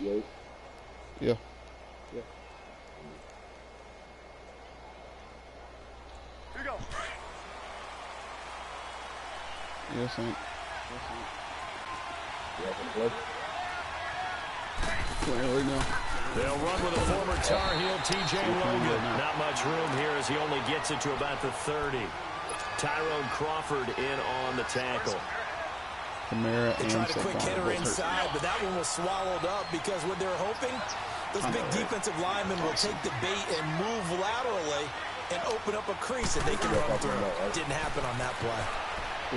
Yeah. Here we go. Yes, ain't. Playing right now. They'll run with a former Tar Heel, T.J. Logan. Not much room here as he only gets it to about the 30. Tyrone Crawford in on the tackle. They tried a quick hitter inside, but that one was swallowed up because what they're hoping, those big defensive linemen will take the bait and move laterally and open up a crease that they can run through. Didn't happen on that play.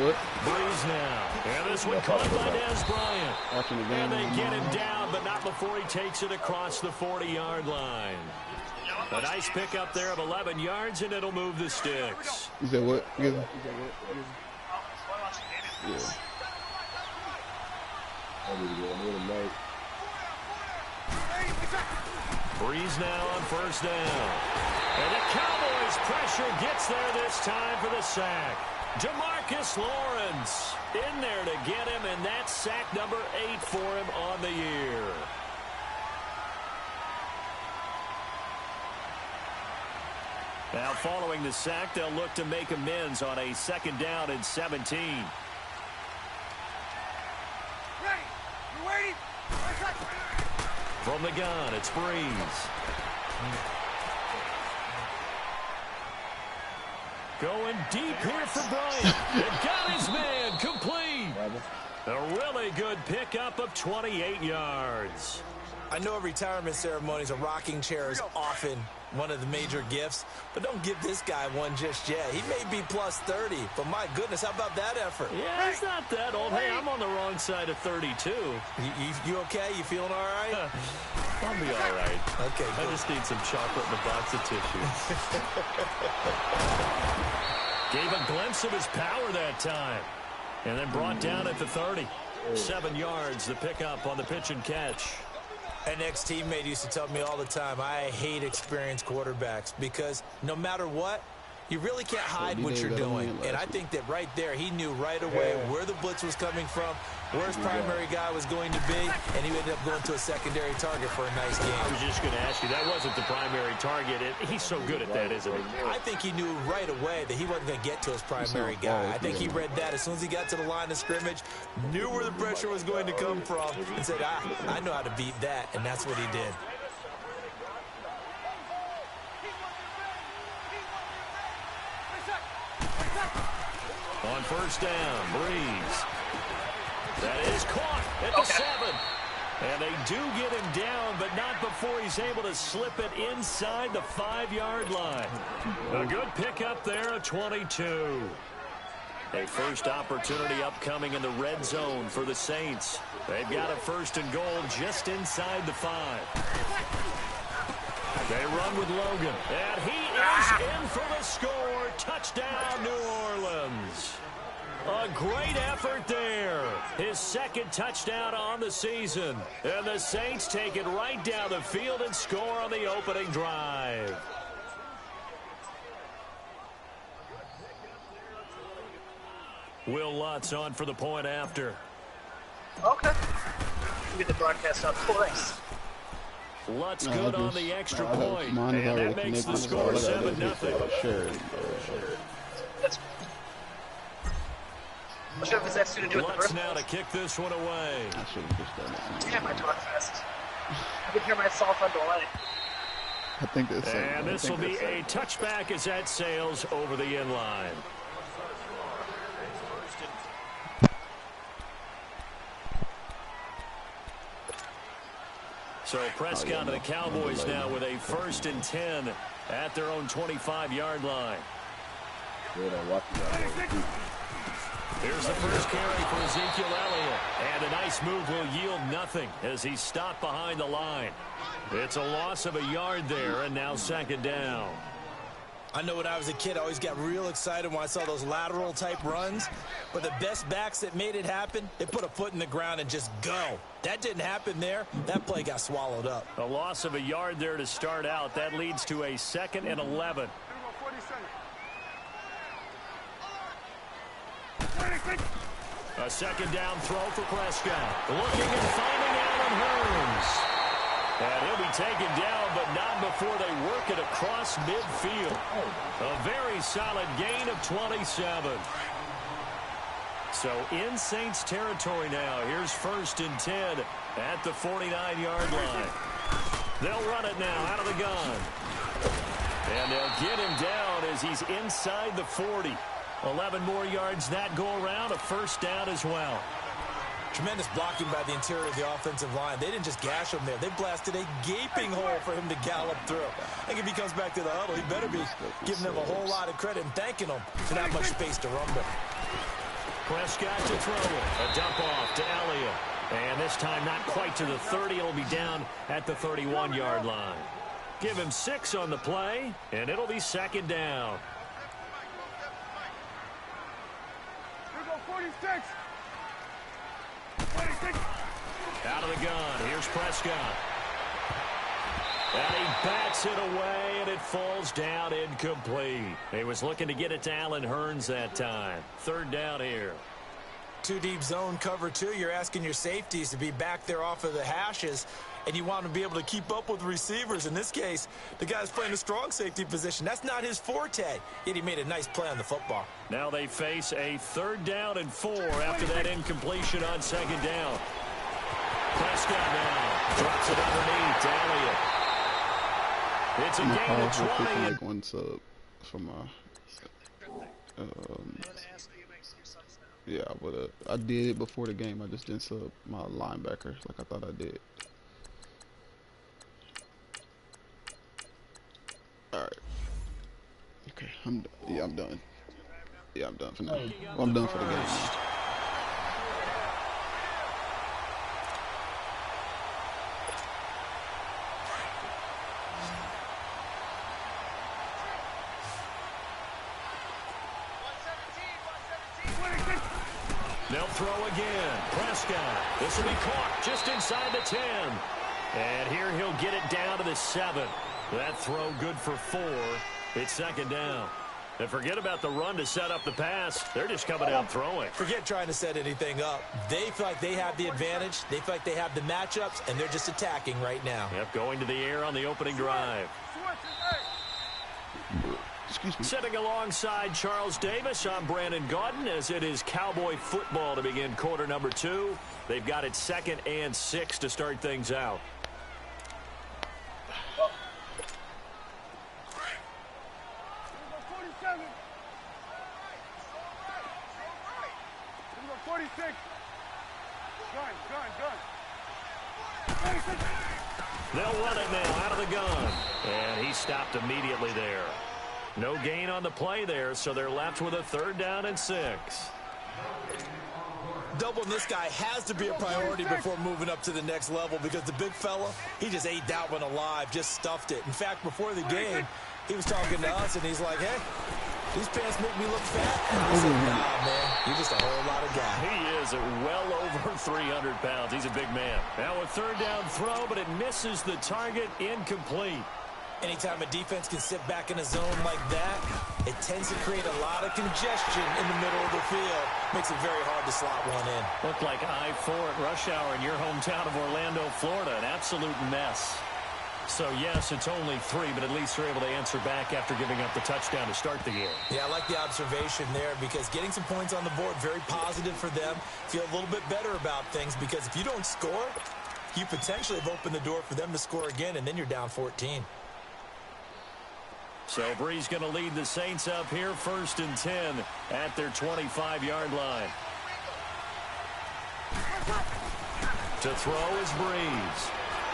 What? Breeze now. And this one caught by Des Bryant. And they get him down, but not before he takes it across the 40-yard line. A nice pickup there of 11 yards, and it'll move the sticks. You said what? Yeah. Breeze now on first down. And the Cowboys' pressure gets there this time for the sack. Demarcus Lawrence in there to get him, and that's sack number 8 for him on the year. Now, following the sack, they'll look to make amends on a 2nd down and 17. Ready. You're waiting. From the gun, it's Breeze. Going deep here for Bryant. It got his man complete. A really good pickup of 28 yards. I know at retirement ceremonies, a rocking chair is often one of the major gifts, but don't give this guy one just yet. He may be plus 30, but my goodness, how about that effort? Yeah, it's not that old. Hey, I'm on the wrong side of 32. You okay? You feeling all right? I'll be all right. Okay, good. I just need some chocolate and a box of tissues. Gave a glimpse of his power that time. And then brought down at the 30. 7 yards, the pickup on the pitch and catch. An ex-teammate used to tell me all the time, I hate experienced quarterbacks because no matter what, you really can't hide what you're doing. And I think that right there, he knew right away where the blitz was coming from, where his primary guy was going to be, and he ended up going to a secondary target for a nice game. I was just going to ask you, that wasn't the primary target. He's so good at that, isn't he? I think he knew right away that he wasn't going to get to his primary guy. I think he read that as soon as he got to the line of scrimmage, knew where the pressure was going to come from, and said, I know how to beat that, and that's what he did. On first down, Breeze. That is caught at the 7. And they do get him down, but not before he's able to slip it inside the 5-yard line. A good pickup there at 22. A first opportunity upcoming in the red zone for the Saints. They've got a 1st and goal just inside the 5. They run with Logan, and he is in for the score. Touchdown, New Orleans. A great effort there. His 2nd touchdown on the season. And the Saints take it right down the field and score on the opening drive. Will Lutz on for the point after. Okay. Get the broadcast up. Cool, thanks. Lutz good on the extra point, and that makes the score 7-0. That's I'm sure if it's that soon to do it the Lutz first now to kick this one away. I should have just done it. Damn, I talk fast. I can hear myself on delay. I think that's And this will be a touchback as that sails over the inline. So Prescott and the Cowboys now with a 1st and 10 at their own 25-yard line. Here's the first carry for Ezekiel Elliott. And a nice move will yield nothing as he's stopped behind the line. It's a loss of a yard there, and now 2nd down. I know when I was a kid, I always got real excited when I saw those lateral-type runs. But the best backs that made it happen, they put a foot in the ground and just go. That didn't happen there. That play got swallowed up. A loss of a yard there to start out. That leads to a 2nd and 11. A 2nd down throw for Prescott. Looking and finding Allen Hurns. And he'll be taken down, but not before they work it across midfield. A very solid gain of 27. So in Saints territory now. Here's 1st and 10 at the 49-yard line. They'll run it now out of the gun. And they'll get him down as he's inside the 40. 11 more yards that go around, a 1st down as well. Tremendous blocking by the interior of the offensive line. They didn't just gash him there. They blasted a gaping hole for him to gallop through. I think if he comes back to the huddle, he better be giving them a whole lot of credit and thanking them for not much space to rumble. Prescott to throw it. A dump off to Elliott. And this time not quite to the 30. It'll be down at the 31-yard line. Give him 6 on the play, and it'll be 2nd down. Here go 46. 46. Out of the gun. Here's Prescott. And he bats it away, and it falls down incomplete. He was looking to get it to Allen Hurns that time. 3rd down here. 2 deep zone cover 2. You're asking your safeties to be back there off of the hashes, and you want to be able to keep up with receivers. In this case, the guy's playing a strong safety position. That's not his forte, yet he made a nice play on the football. Now they face a 3rd down and 4 after that incompletion on 2nd down. Prescott now drops it underneath to Elliott. It's a gain of 20. Make one sub for my. Yeah, but I did it before the game. I just didn't sub my linebacker like I thought I did. All right. Okay, I'm done. Yeah, I'm done for now. Well, I'm done for the game now. They'll throw again. Prescott. This will be caught just inside the 10. And here he'll get it down to the 7. That throw good for 4. It's 2nd down. And forget about the run to set up the pass. They're just coming out throwing. Forget trying to set anything up. They feel like they have the advantage. They feel like they have the matchups, and they're just attacking right now. Yep, going to the air on the opening drive. Excuse me. Sitting alongside Charles Davis, I'm Brandon Gaudin, as it is Cowboy football to begin quarter number 2. They've got it 2nd and 6 to start things out. They'll run it now out of the gun. And he stopped immediately there. No gain on the play there, so they're left with a 3rd down and 6. Doubling this guy has to be a priority before moving up to the next level, because the big fella, he just ate that one alive, just stuffed it. In fact, before the game, he was talking to us, and he's like, hey, these pants make me look fat. I said, nah, man, you're just a whole lot of guy. He is well over 300 pounds. He's a big man. Now a 3rd down throw, but it misses the target, incomplete. Anytime a defense can sit back in a zone like that, it tends to create a lot of congestion in the middle of the field. Makes it very hard to slot one in. Looked like I-4 at rush hour in your hometown of Orlando, Florida. An absolute mess. So, yes, it's only 3, but at least they're able to answer back after giving up the touchdown to start the game. Yeah, I like the observation there, because getting some points on the board, very positive for them. Feel a little bit better about things, because if you don't score, you potentially have opened the door for them to score again, and then you're down 14. So Bree's going to lead the Saints up here, 1st and 10 at their 25-yard line. To throw is Breeze.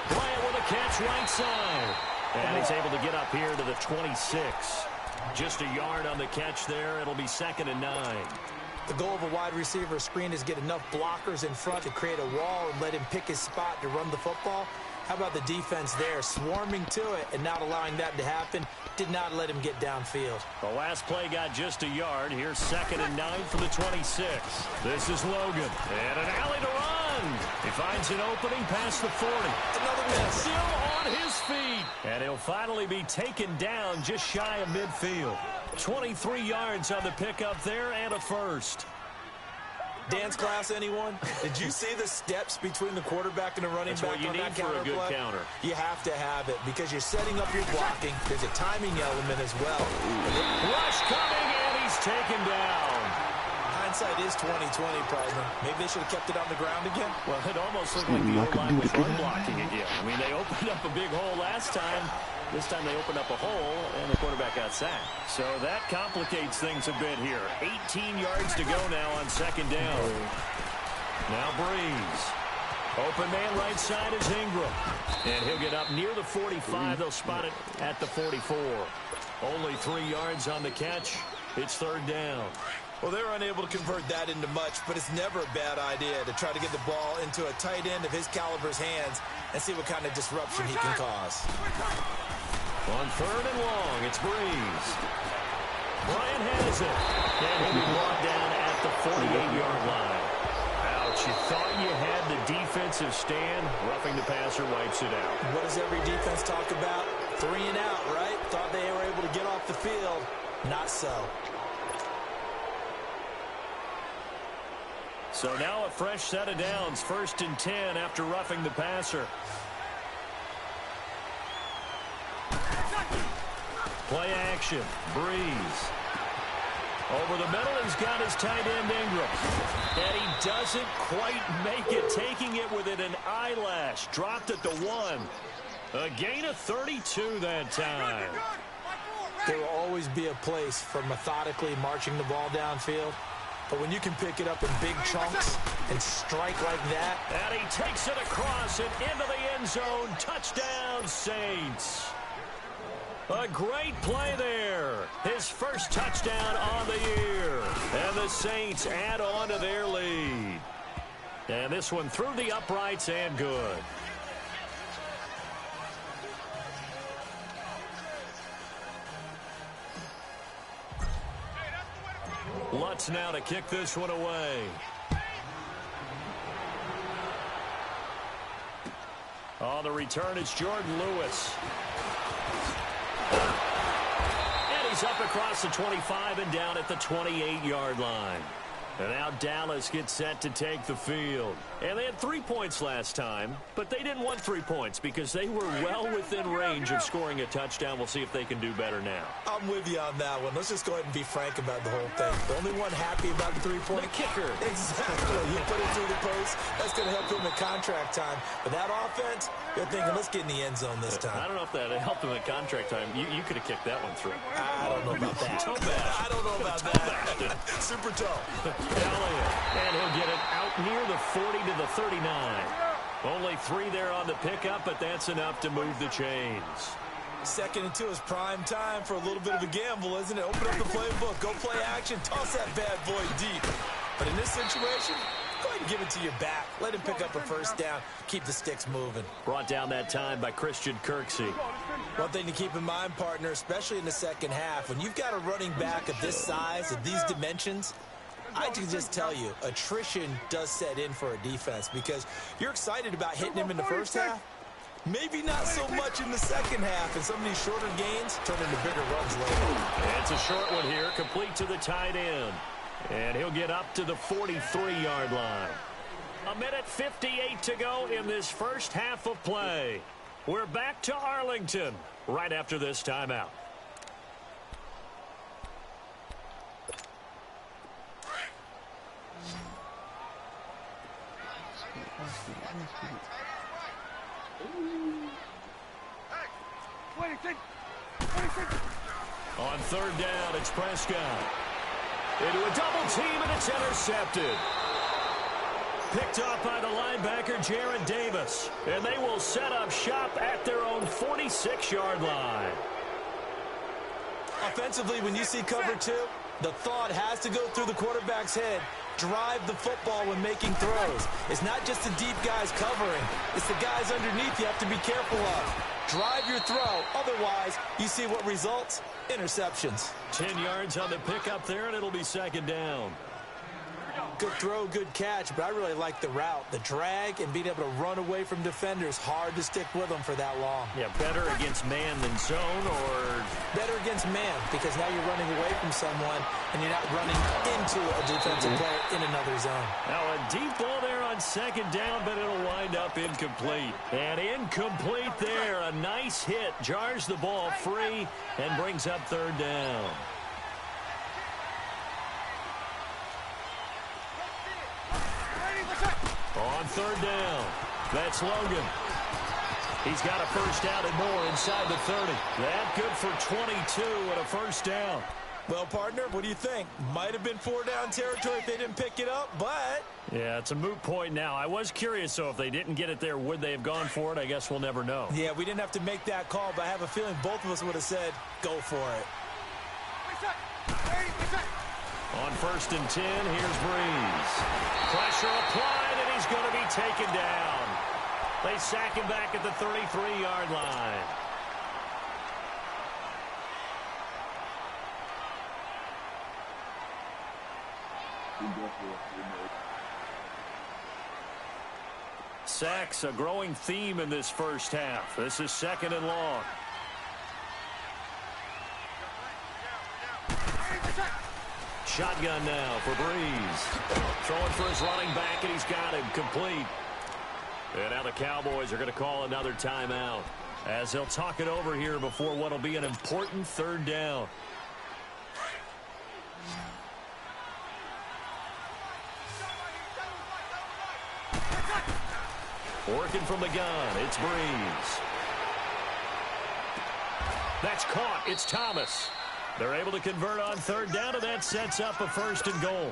Bryant with a catch right side. And he's able to get up here to the 26. Just a yard on the catch there. It'll be 2nd and 9. The goal of a wide receiver screen is get enough blockers in front to create a wall and let him pick his spot to run the football. How about the defense there, swarming to it and not allowing that to happen? Did not let him get downfield. The last play got just a yard. Here's 2nd and 9 for the 26. This is Logan. And an alley to run. He finds an opening past the 40. Another miss. Still on his feet. And he'll finally be taken down just shy of midfield. 23 yards on the pickup there and a 1st. Dance class, anyone? Did you see the steps between the quarterback and the running back on that counter play? That's what you need for a good counter. You have to have it because you're setting up your blocking. There's a timing element as well. Rush coming, and he's taken down. Hindsight is 20/20, partner. Maybe they should have kept it on the ground again. Well, it almost looked like the O-line was run blocking again. I mean, they opened up a big hole last time. This time they opened up a hole, and the quarterback got sacked. So that complicates things a bit here. 18 yards to go now on second down. Now Breeze. Open man right side is Ingram. And he'll get up near the 45. They'll spot it at the 44. Only 3 yards on the catch. It's third down. Well, they were unable to convert that into much, but it's never a bad idea to try to get the ball into a tight end of his caliber's hands and see what kind of disruption he can cause. On third and long, it's Breeze. Bryant has it. And he'll be brought down at the 48-yard line. Ouch, you thought you had the defensive stand. Roughing the passer wipes it out. What does every defense talk about? 3 and out, right? Thought they were able to get off the field. Not so. So now a fresh set of downs. 1st and 10 after roughing the passer. Play action. Breeze. Over the middle, he's got his tight end Ingram. And he doesn't quite make it, taking it within an eyelash. Dropped at the 1. A gain of 32 that time. There will always be a place for methodically marching the ball downfield. But when you can pick it up in big chunks and strike like that. And he takes it across and into the end zone. Touchdown, Saints. A great play there. His first touchdown on the year. And the Saints add on to their lead. And this one through the uprights and good. Lutz now to kick this one away. On the return, it's Jordan Lewis. And he's up across the 25 and down at the 28-yard line. And now Dallas gets set to take the field. And they had 3 points last time, but they didn't want 3 points because they were well within range of scoring a touchdown. We'll see if they can do better now. I'm with you on that one. Let's just go ahead and be frank about the whole thing. The only one happy about the 3-point? The kicker. Exactly. You put it through the post. That's going to help him at contract time. But that offense, they're thinking, let's get in the end zone this time. I don't know if that helped him at contract time. You could have kicked that one through. I don't know about that. I don't know about that. Super toe. Elliott, and he'll get it out near the 40 to the 39. Only 3 there on the pickup, but that's enough to move the chains. 2nd and 2 is prime time for a little bit of a gamble, isn't it? Open up the playbook, go play action, toss that bad boy deep. But in this situation, go ahead and give it to your back. Let him pick up a first down, keep the sticks moving. Brought down that time by Christian Kirksey. One thing to keep in mind, partner, especially in the second half, when you've got a running back of this size, of these dimensions, I can just tell you, attrition does set in for a defense because you're excited about hitting him in the first half. Maybe not so much in the second half, and some of these shorter gains turn into bigger runs later. And it's a short one here, complete to the tight end. And he'll get up to the 43-yard line. 1:58 to go in this first half of play. We're back to Arlington right after this timeout. On third down, it's Prescott. Into a double team, and it's intercepted. Picked off by the linebacker, Jared Davis. And they will set up shop at their own 46-yard line. Offensively, when you see cover 2, the thought has to go through the quarterback's head. Drive the football when making throws. It's not just the deep guys covering. It's the guys underneath you have to be careful of. Drive your throw. Otherwise, you see what results? Interceptions. 10 yards on the pickup there, and it'll be second down. Good throw, good catch, but I really like the route. The drag and being able to run away from defenders, hard to stick with them for that long. Yeah, better against man than zone, or? Better against man, because now you're running away from someone and you're not running into a defensive player in another zone. Now a deep ball there on second down, but it'll wind up incomplete. And incomplete there. A nice hit. Jars the ball free and brings up third down. On third down, that's Logan. He's got a first down and more inside the 30. That good for 22 and a first down. Well, partner, what do you think? Might have been 4-down territory if they didn't pick it up, but... Yeah, it's a moot point now. I was curious, so if they didn't get it there, would they have gone for it? I guess we'll never know. Yeah, we didn't have to make that call, but I have a feeling both of us would have said, go for it. On 1st and 10, here's Breeze. Pressure applied, and he's going to be taken down. They sack him back at the 33-yard line. Sacks, a growing theme in this first half. This is 2nd and long. Shotgun now for Breeze. Throwing for his running back, and he's got him complete. And now the Cowboys are going to call another timeout as they'll talk it over here before what will be an important third down. Working from the gun, it's Breeze. That's caught. It's Thomas. They're able to convert on third down, and that sets up a 1st and goal.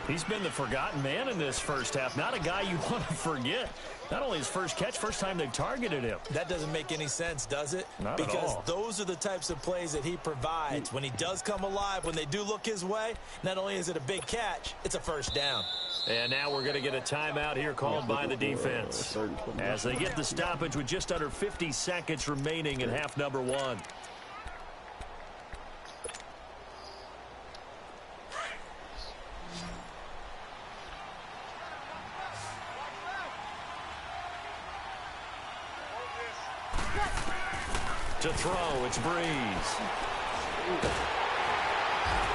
He's been the forgotten man in this first half. Not a guy you want to forget. Not only his first catch, first time they've targeted him. That doesn't make any sense, does it? Not because at all. Those are the types of plays that he provides. When he does come alive, when they do look his way, not only is it a big catch, it's a first down. And now we're going to get a timeout here called by the defense as they get the stoppage with just under 50 seconds remaining in half number 1. To throw, it's Breeze.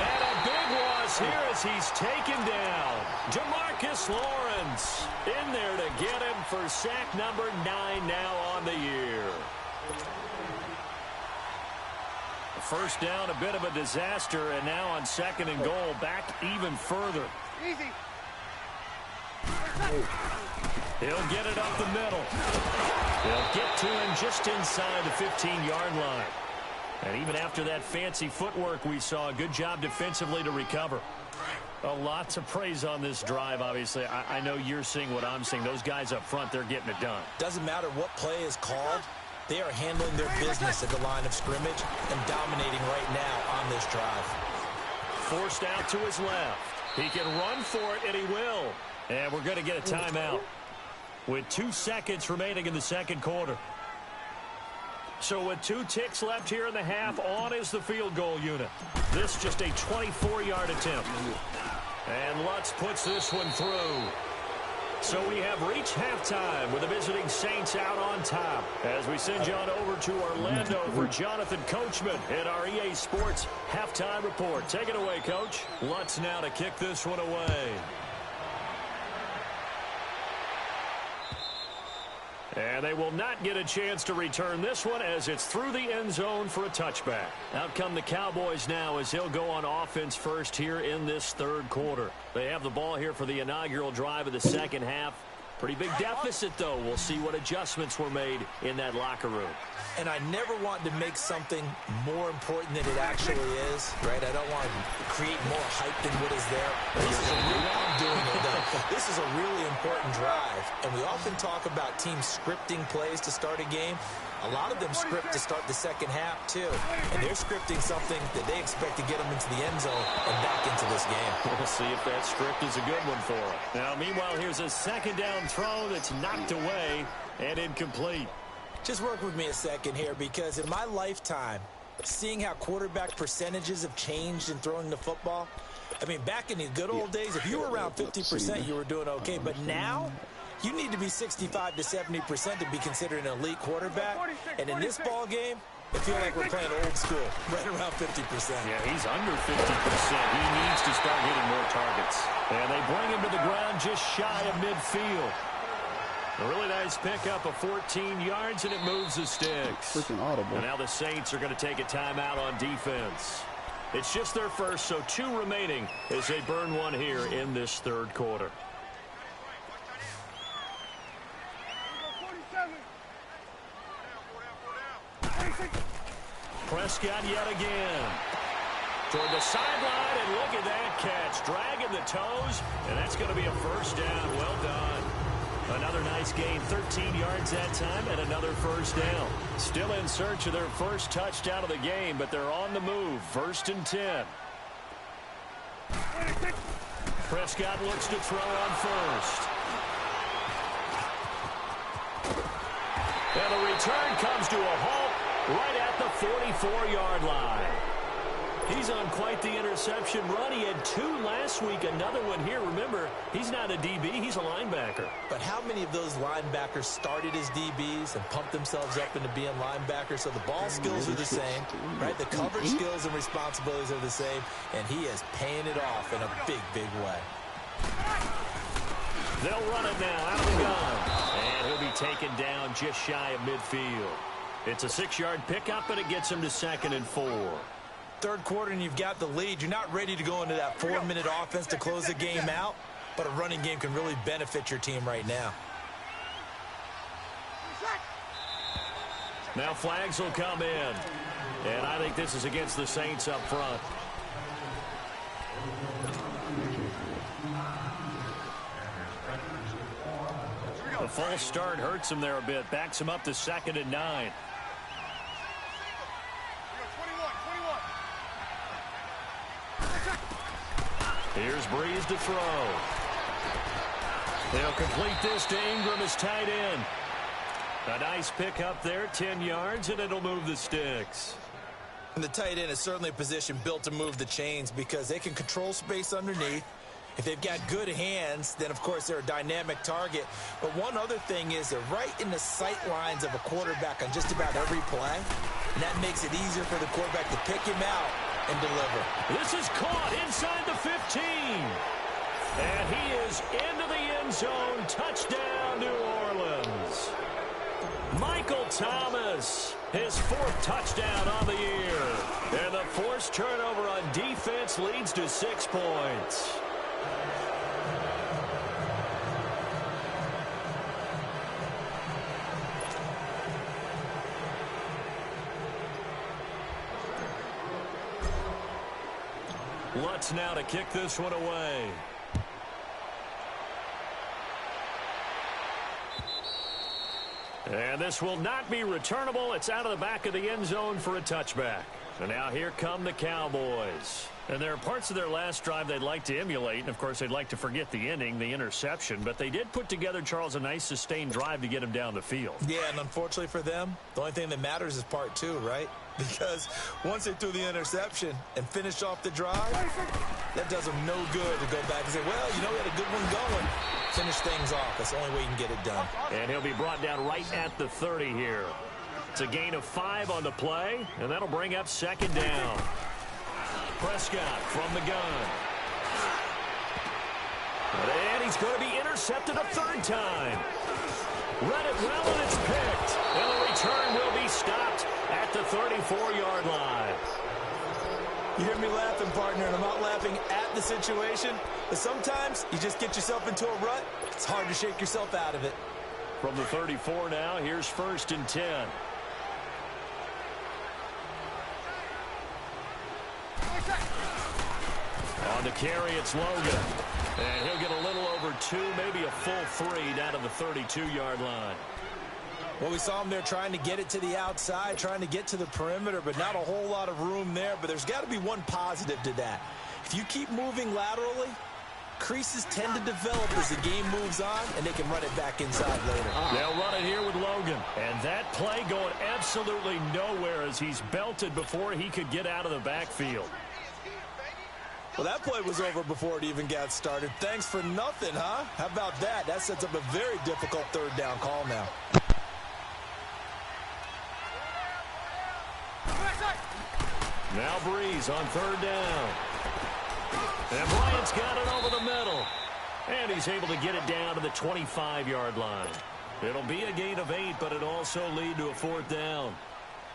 And a big loss here as he's taken down. Jamarcus Lawrence in there to get him for sack number 9 now on the year. First down, a bit of a disaster, and now on 2nd and goal, back even further. Easy. He'll get it up the middle. They'll get to him just inside the 15-yard line. And even after that fancy footwork we saw, a good job defensively to recover. Lots of praise on this drive, obviously. I know you're seeing what I'm seeing. Those guys up front, they're getting it done. Doesn't matter what play is called. They are handling their business at the line of scrimmage and dominating right now on this drive. Forced out to his left. He can run for it, and he will. And we're going to get a timeout with 2 seconds remaining in the second quarter. So with 2 ticks left here in the half, on is the field goal unit. This just a 24-yard attempt. And Lutz puts this one through. So we have reached halftime with the visiting Saints out on top. As we send you on over to Orlando for Jonathan Coachman in our EA Sports Halftime Report. Take it away, Coach. Lutz now to kick this one away. And they will not get a chance to return this one as it's through the end zone for a touchback. Out come the Cowboys now as he'll go on offense first here in this third quarter. They have the ball here for the inaugural drive of the second half. Pretty big deficit, though. We'll see what adjustments were made in that locker room. And I never want to make something more important than it actually is, right? I don't want to create more hype than what is there. This is a really important drive, and we often talk about teams scripting plays to start a game. A lot of them script to start the second half, too. And they're scripting something that they expect to get them into the end zone and back into this game. We'll see if that script is a good one for them. Now, meanwhile, here's a second down throw that's knocked away and incomplete. Just work with me a second here, because in my lifetime, seeing how quarterback percentages have changed in throwing the football, I mean, back in the good old days, if you were around 50%, you were doing okay. But now, you need to be 65 to 70% to be considered an elite quarterback. And in this ball game, I feel like we're playing old school, right around 50%. Yeah, he's under 50%. He needs to start hitting more targets. And they bring him to the ground just shy of midfield. A really nice pickup of 14 yards, and it moves the sticks. Freaking audible. And now the Saints are going to take a timeout on defense. It's just their first, so 2 remaining as they burn one here in this third quarter. Prescott yet again. Toward the sideline, and look at that catch. Dragging the toes, and that's going to be a first down. Well done. Another nice gain, 13 yards that time, and another first down. Still in search of their first touchdown of the game, but they're on the move. 1st and 10. Prescott looks to throw on first. And the return comes to a halt right at the 44-yard line. He's on quite the interception run. He had 2 last week, another one here. Remember, he's not a DB, he's a linebacker. But how many of those linebackers started as DBs and pumped themselves up into being linebackers? So the ball skills are the same, right? The coverage skills and responsibilities are the same, and he is paying it off in a big, big way. They'll run it now out of the gun. And he'll be taken down just shy of midfield. It's a 6-yard pickup, but it gets him to 2nd and 4. Third quarter and you've got the lead. You're not ready to go into that 4-minute offense to close the game out, but a running game can really benefit your team right now. Now flags will come in, and I think this is against the Saints up front. The false start hurts him there a bit, backs him up to 2nd and 9. Here's Breeze to throw. They'll complete this to Ingram as tight end. A nice pickup there, 10 yards, and it'll move the sticks. And the tight end is certainly a position built to move the chains because they can control space underneath. If they've got good hands, then, of course, they're a dynamic target. But one other thing is they're right in the sight lines of a quarterback on just about every play, and that makes it easier for the quarterback to pick him out and deliver. This is caught inside the 15. And he is into the end zone. Touchdown, New Orleans. Michael Thomas, his 4th touchdown on the year. And the forced turnover on defense leads to 6 points. Lutz now to kick this one away. And this will not be returnable. It's out of the back of the end zone for a touchback. And now here come the Cowboys. And there are parts of their last drive they'd like to emulate. And, of course, they'd like to forget the inning, the interception. But they did put together, Charles, a nice sustained drive to get him down the field. Yeah, and unfortunately for them, the only thing that matters is part 2, right? Because once they threw the interception and finished off the drive, that does them no good to go back and say, well, you know, we had a good one going. Finish things off. That's the only way you can get it done. And he'll be brought down right at the 30 here. It's a gain of 5 on the play, and that'll bring up 2nd down. Prescott from the gun. And he's going to be intercepted a 3rd time. Read it well, and it's picked. And the return will be stopped at the 34-yard line. You hear me laughing, partner, and I'm not laughing at the situation. But sometimes you just get yourself into a rut. It's hard to shake yourself out of it. From the 34 now, here's 1st and 10. On the carry, it's Logan. And he'll get a little over 2, maybe a full 3 down to the 32-yard line. Well, we saw him there trying to get it to the outside, trying to get to the perimeter, but not a whole lot of room there. But there's got to be one positive to that. If you keep moving laterally, creases tend to develop as the game moves on, and they can run it back inside later. They'll run it here with Logan. And that play going absolutely nowhere as he's belted before he could get out of the backfield. Well, that play was over before it even got started. Thanks for nothing, huh? How about that? That sets up a very difficult third down call now. Now Breeze on third down. And Bryant's got it over the middle. And he's able to get it down to the 25-yard line. It'll be a gain of 8, but it'll also lead to a fourth down.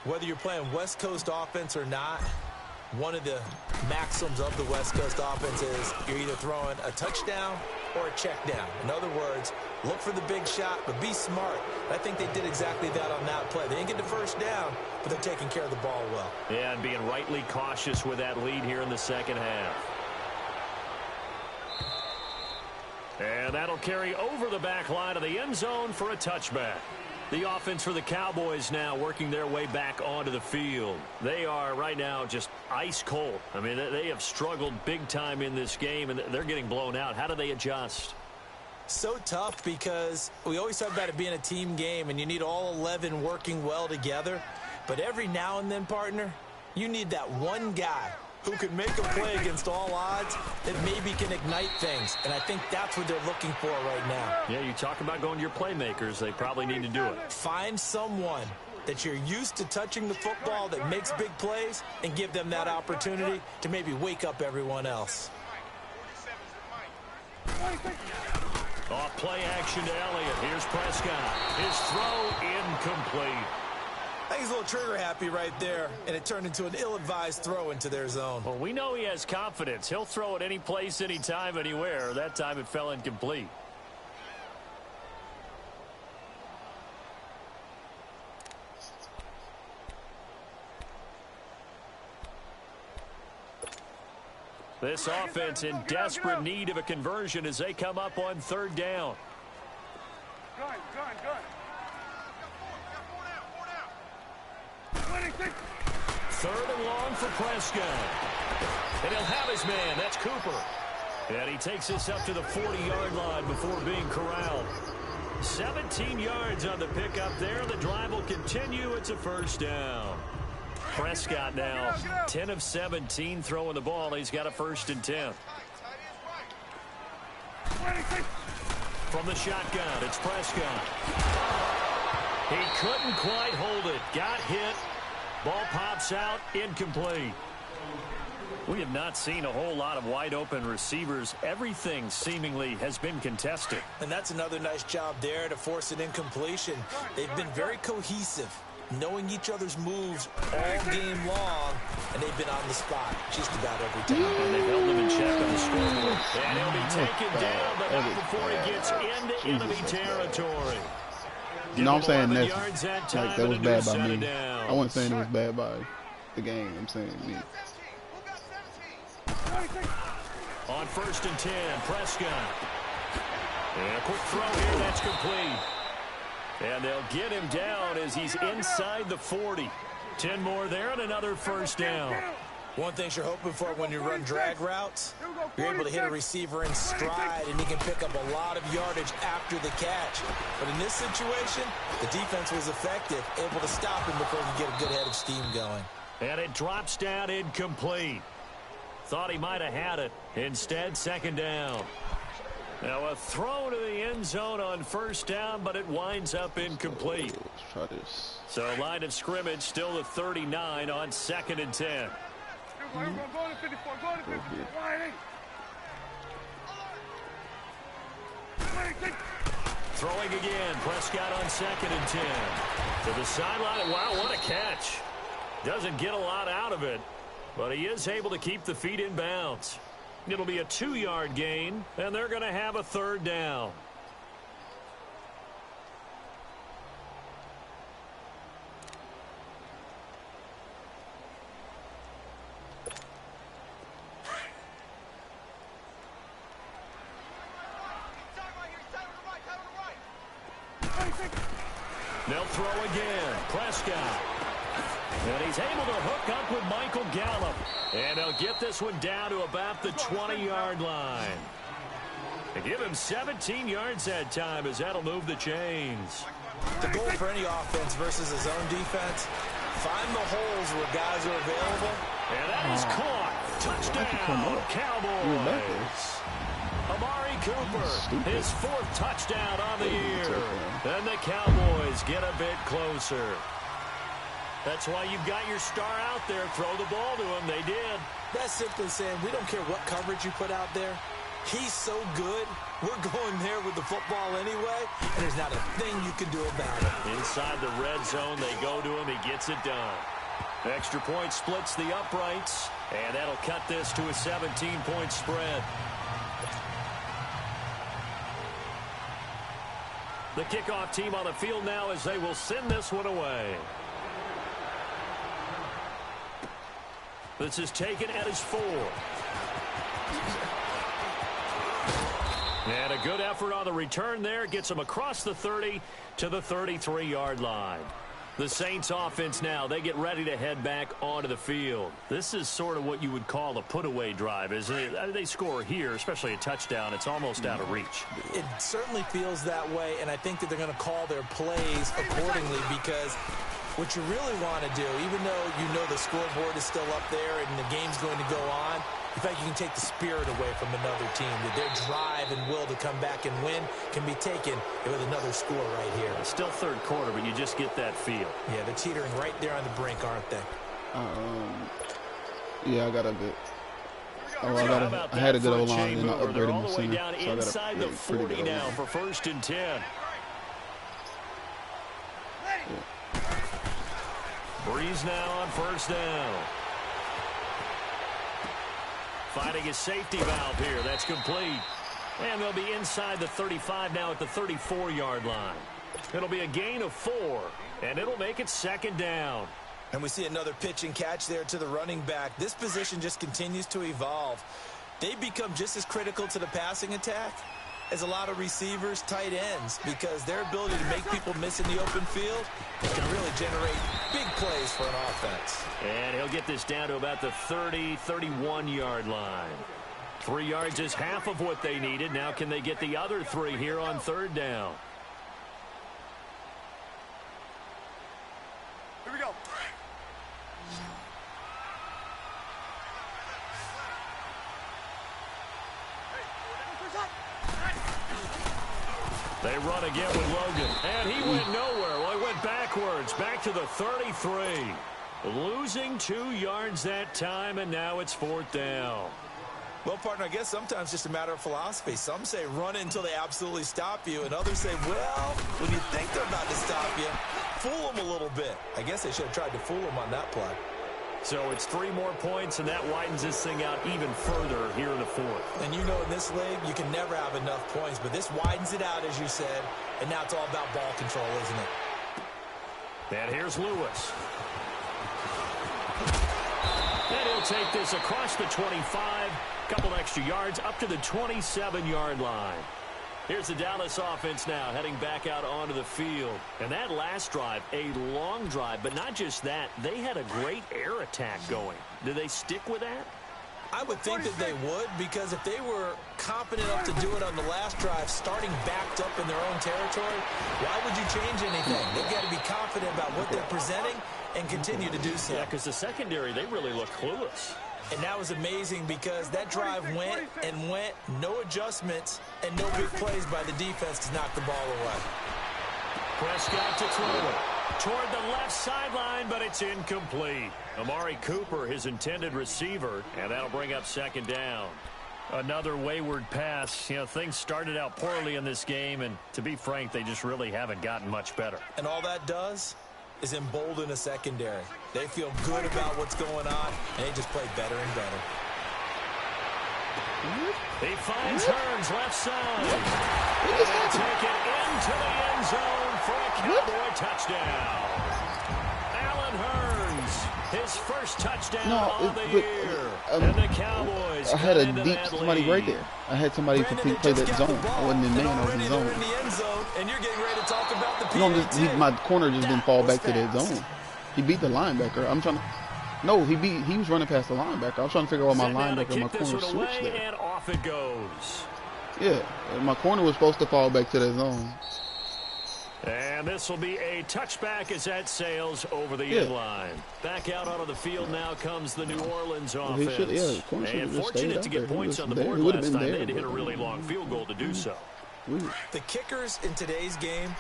Whether you're playing West Coast offense or not, one of the maxims of the West Coast offense is you're either throwing a touchdown or a check down. In other words, look for the big shot, but be smart. I think they did exactly that on that play. They didn't get the first down, but they're taking care of the ball well. Yeah, and being rightly cautious with that lead here in the second half. And that'll carry over the back line of the end zone for a touchback. The offense for the Cowboys now working their way back onto the field. They are right now just ice cold. I mean, they have struggled big time in this game, and they're getting blown out. How do they adjust? So tough because we always talk about it being a team game, and you need all 11 working well together. But every now and then, partner, you need that one guy who can make a play against all odds that maybe can ignite things. And I think that's what they're looking for right now. Yeah, you talk about going to your playmakers. They probably need to do it. Find someone that you're used to touching the football that makes big plays and give them that opportunity to maybe wake up everyone else. Off play action to Elliott. Here's Prescott. His throw incomplete. I think he's a little trigger happy right there, and it turned into an ill-advised throw into their zone. Well, we know he has confidence. He'll throw it any place, anytime, anywhere. That time it fell incomplete. This offense in desperate need of a conversion as they come up on third down. Gun. Third and long for Prescott. And he'll have his man. That's Cooper. And he takes this up to the 40-yard line before being corralled. 17 yards on the pickup there. The drive will continue. It's a first down. Prescott now 10 of 17 throwing the ball. He's got a 1st and 10. From the shotgun, it's Prescott. He couldn't quite hold it. Got hit. Ball pops out, incomplete. We have not seen a whole lot of wide-open receivers. Everything seemingly has been contested. And that's another nice job there to force an incompletion. They've been very cohesive, knowing each other's moves all game long, and they've been on the spot just about every time. And they've held him in check on the scoreboard. And he'll be taken down, but not before he gets into enemy territory. You know what I'm saying? That's, like, that was bad by me. I wasn't saying it was bad by the game. I'm saying me. On 1st and 10, Prescott. And a quick throw here, that's complete. And they'll get him down as he's inside the 40. 10 more there and another first down. One thing you're hoping for when you run drag routes, you're able to hit a receiver in stride, and he can pick up a lot of yardage after the catch. But in this situation, the defense was effective, able to stop him before he could get a good head of steam going. And it drops down incomplete. Thought he might have had it. Instead, 2nd down. Now a throw to the end zone on 1st down, but it winds up incomplete. Let's try this. So line of scrimmage still at 39 on 2nd and 10. Go to 54. Go to 54. Throwing again. Prescott on 2nd and 10. To the sideline. Wow, what a catch. Doesn't get a lot out of it, but he is able to keep the feet in bounds. It'll be a 2-yard gain, and they're going to have a 3rd down. They'll throw again. Prescott. And he's able to hook up with Michael Gallup. And they'll get this one down to about the 20-yard line. They give him 17 yards that time as that'll move the chains. The goal for any offense versus a zone defense, find the holes where guys are available. And that is caught. Touchdown, Cowboys. Amari Cooper, his 4th touchdown on the year. And the Cowboys get a bit closer. That's why you've got your star out there. Throw the ball to him. They did. That's simply saying we don't care what coverage you put out there. He's so good. We're going there with the football anyway, and there's not a thing you can do about it. Inside the red zone, they go to him. He gets it done. Extra point splits the uprights, and that'll cut this to a 17-point spread. The kickoff team on the field now as they will send this one away. This is taken at his 4. And a good effort on the return there. Gets him across the 30 to the 33-yard line. The Saints offense now, they get ready to head back onto the field. This is sort of what you would call a put-away drive, isn't it? They score here, especially a touchdown. It's almost out of reach. It certainly feels that way, and I think that they're going to call their plays accordingly because what you really want to do, even though you know the scoreboard is still up there and the game's going to go on, in fact, you can take the spirit away from another team. That their drive and will to come back and win can be taken with another score right here. It's still 3rd quarter, but you just get that feel. Yeah, they're teetering right there on the brink, aren't they? Yeah, I got a bit. I had a good old line, and I upgraded my center. Down inside the 40 now for 1st and 10. Yeah. Breeze now on 1st down. Finding his safety valve here. That's complete. And they'll be inside the 35 now at the 34-yard line. It'll be a gain of 4, and it'll make it 2nd down. And we see another pitch and catch there to the running back. This position just continues to evolve. They become just as critical to the passing attack as a lot of receivers, tight ends, because their ability to make people miss in the open field can really generate big plays for an offense. And he'll get this down to about the 30, 31-yard line. 3 yards is half of what they needed. Now can they get the other 3 here on 3rd down? Here we go. They run again with Logan, and he went nowhere. Well, he went backwards, back to the 33. Losing 2 yards that time, and now it's 4th down. Well, partner, I guess sometimes it's just a matter of philosophy. Some say run it until they absolutely stop you, and others say, well, when you think they're about to stop you, fool them a little bit. I guess they should have tried to fool them on that play. So it's 3 more points, and that widens this thing out even further here in the 4th. And you know in this league, you can never have enough points, but this widens it out, as you said, and now it's all about ball control, isn't it? And here's Lewis. And he'll take this across the 25, couple extra yards, up to the 27-yard line. Here's the Dallas offense now heading back out onto the field. And that last drive, a long drive, but not just that. They had a great air attack going. Do they stick with that? I would think that they would, because if they were confident enough to do it on the last drive, starting backed up in their own territory, why would you change anything? They've got to be confident about what they're presenting and continue to do so. Yeah, because the secondary, they really look clueless. And that was amazing because that drive went and went, no adjustments, and no big plays by the defense to knock the ball away. Prescott to throw it toward the left sideline, but it's incomplete. Amari Cooper, his intended receiver, and that'll bring up 2nd down. Another wayward pass. You know, things started out poorly in this game, and to be frank, they just really haven't gotten much better. And all that does is embolden a secondary. They feel good about what's going on, and they just play better and better. He finds Hearns left side. And take it into the end zone for a Cowboy touchdown. Allen Hearns, his first touchdown of the year. And the Cowboys I had a into deep that somebody lead. right there. I had somebody to play that zone. I wasn't in man, I was in zone. In the end zone, and you're getting ready to talk about the No, PAT. my corner just didn't fall was back to that fast. zone. He beat the linebacker. I'm trying to. No, he was running past the linebacker. I was trying to figure out why my Sent down to linebacker and my kick this corner one switched away, there. and off it goes. Yeah, my corner was supposed to fall back to that zone. And this will be a touchback as that sails over the end line. Back out onto the field now comes the New Orleans offense. And fortunate to get points on the board last time. They had to hit a really long field goal to do so. The kickers in today's game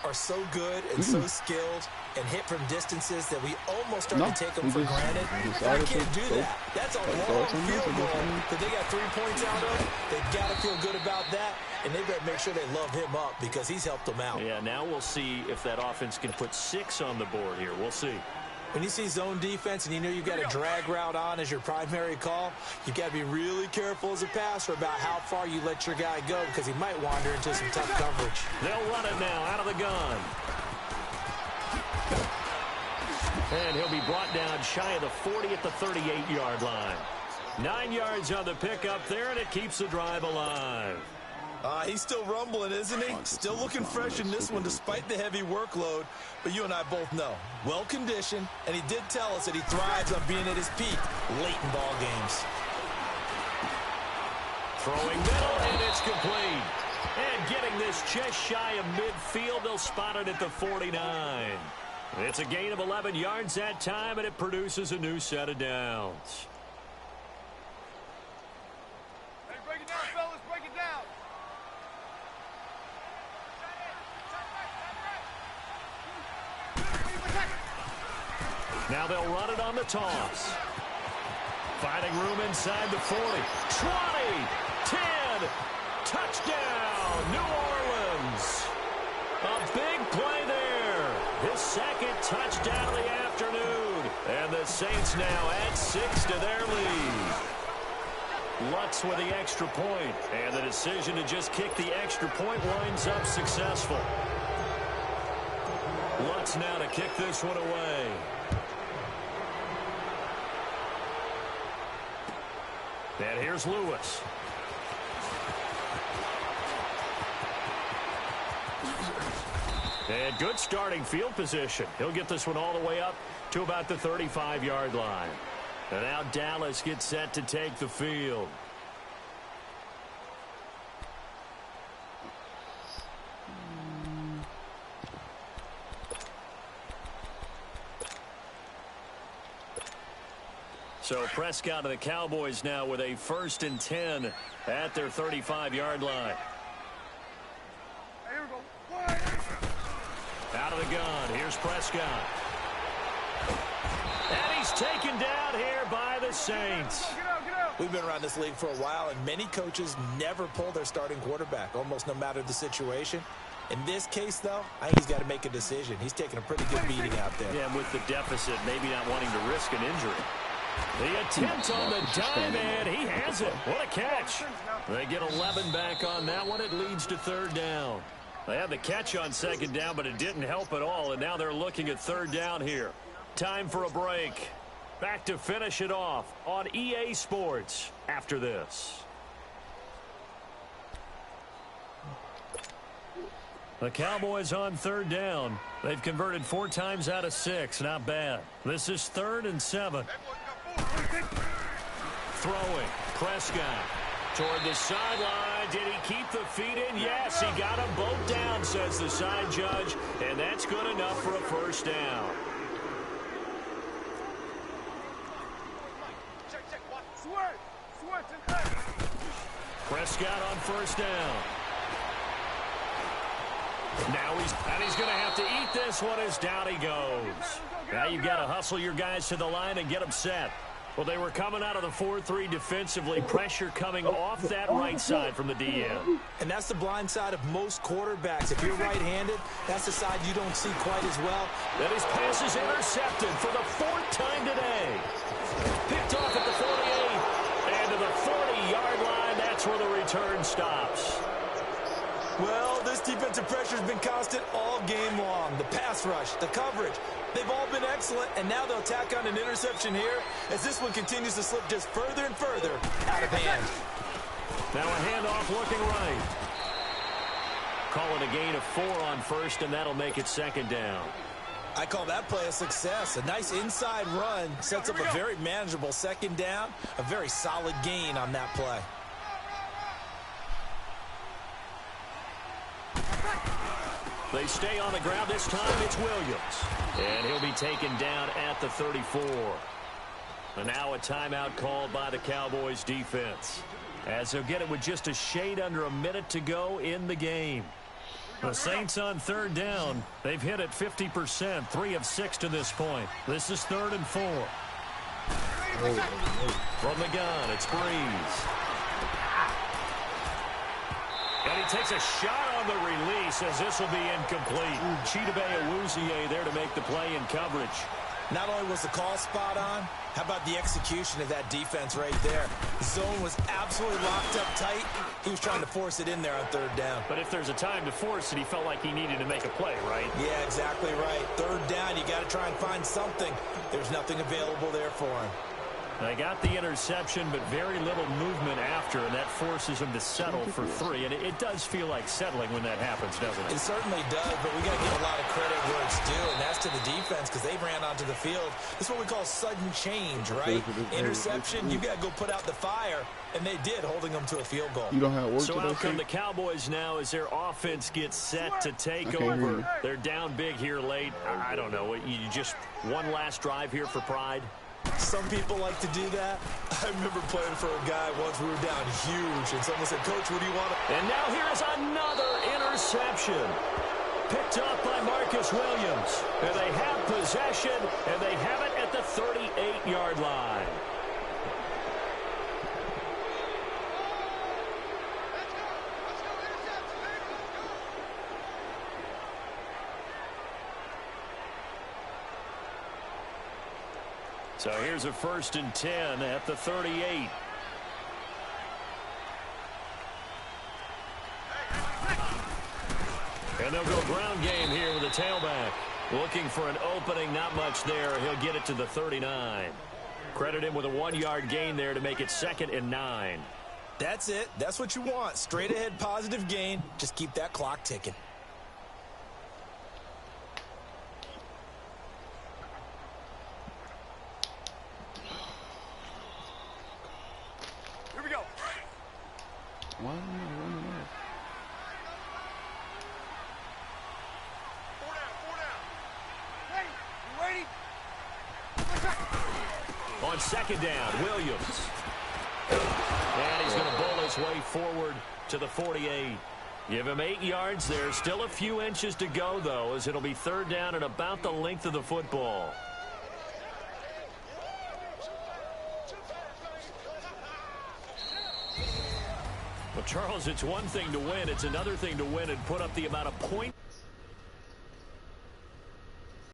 are so good and so skilled and hit from distances that we almost start to take them for granted. I can't do that. That's a long field goal that they got 3 points out of. They've got to feel good about that, and they better make sure they love him up because he's helped them out. Yeah, now we'll see if that offense can put 6 on the board here. We'll see. When you see zone defense and you know you've got a drag route on as your primary call, you've got to be really careful as a passer about how far you let your guy go because he might wander into some tough coverage. They'll run it now out of the gun. And he'll be brought down shy of the 40 at the 38-yard line. 9 yards on the pickup there, and it keeps the drive alive. He's still rumbling, isn't he? Still looking fresh in this one despite the heavy workload. But you and I both know, well-conditioned, and he did tell us that he thrives on being at his peak late in ball games. Throwing middle, and it's complete. And getting this just shy of midfield, they'll spot it at the 49. It's a gain of 11 yards that time, and it produces a new set of downs. Hey, break it down, fellas. Break it down. Now they'll run it on the toss. Finding room inside the 40. 20, 10, touchdown, New Orleans. A big play there. His second touchdown of the afternoon. And the Saints now add 6 to their lead. Lutz with the extra point. And the decision to just kick the extra point winds up successful. Lutz now to kick this one away. And here's Lewis. And good starting field position. He'll get this one all the way up to about the 35-yard line. And now Dallas gets set to take the field. So Prescott and the Cowboys now with a 1st and 10 at their 35-yard line. Here we go. Out of the gun, here's Prescott. And he's taken down here by the Saints. Get out. We've been around this league for a while, and many coaches never pull their starting quarterback, almost no matter the situation. In this case, though, I think he's got to make a decision. He's taking a pretty good beating out there. Yeah, and with the deficit, maybe not wanting to risk an injury. The attempt on the dive, and he has it. What a catch. They get 11 back on that one. It leads to 3rd down. They had the catch on 2nd down, but it didn't help at all, and now they're looking at 3rd down here. Time for a break. Back to finish it off on EA Sports after this. The Cowboys on 3rd down. They've converted 4 times out of 6. Not bad. This is 3rd and 7. Throwing. Prescott toward the sideline. Did he keep the feet in? Yes, he got them both down, says the side judge. And that's good enough for a 1st down. Prescott on 1st down. Now he's going to have to eat this one as down he goes. Now you've got to hustle your guys to the line and get them set. Well, they were coming out of the 4-3 defensively. Pressure coming off that right side from the DN. And that's the blind side of most quarterbacks. If you're right-handed, that's the side you don't see quite as well. Then his pass is intercepted for the 4th time today. Picked off at the 48. And to the 40-yard line, that's where the return stops. Well, this defensive pressure has been constant all game long. The pass rush, the coverage, they've all been excellent, and now they'll tack on an interception here as this one continues to slip just further and further out of hand. Now a handoff looking right. Call it a gain of 4 on 1st, and that'll make it 2nd down. I call that play a success. A nice inside run sets up a very manageable 2nd down, a very solid gain on that play. They stay on the ground. This time it's Williams. And he'll be taken down at the 34. And now a timeout called by the Cowboys defense, as they'll get it with just a shade under a minute to go in the game. The Saints on third down. They've hit it 50%, 3 of 6 to this point. This is 3rd and 4. From the gun, it's Breeze. And he takes a shot on the release, as this will be incomplete. Chidobe Awuzie there to make the play in coverage. Not only was the call spot on, how about the execution of that defense right there? The zone was absolutely locked up tight. He was trying to force it in there on third down. But if there's a time to force it, he felt like he needed to make a play, right? Yeah, exactly right. Third down, you got to try and find something. There's nothing available there for him. They got the interception, but very little movement after, and that forces him to settle for 3. And it does feel like settling when that happens, doesn't it? It certainly does, but we got to give a lot of credit where it's due, and that's to the defense, because they ran onto the field. This is what we call sudden change, right? Interception, you got to go put out the fire, and they did, holding them to a field goal. You don't have work so today, out come the Cowboys now as their offense gets set to take over. They're down big here late. I don't know. You just one last drive here for pride? Some people like to do that. I remember playing for a guy once. We were down huge, and someone said, "Coach, what do you want?" And now here's another interception. Picked up by Marcus Williams. And they have possession, and they have it at the 38-yard line. So here's a 1st and 10 at the 38. And they'll go ground game here with a tailback. Looking for an opening, not much there. He'll get it to the 39. Credit him with a 1-yard gain there to make it 2nd and 9. That's it. That's what you want. Straight ahead positive gain. Just keep that clock ticking. Here we go. Why am I running off? 4 down. Ready? You ready? On 2nd down, Williams. And he's going to bowl his way forward to the 48. Give him 8 yards there. Still a few inches to go, though, as it'll be 3rd down and about the length of the football. Well, Charles, it's one thing to win. It's another thing to win and put up the amount of points.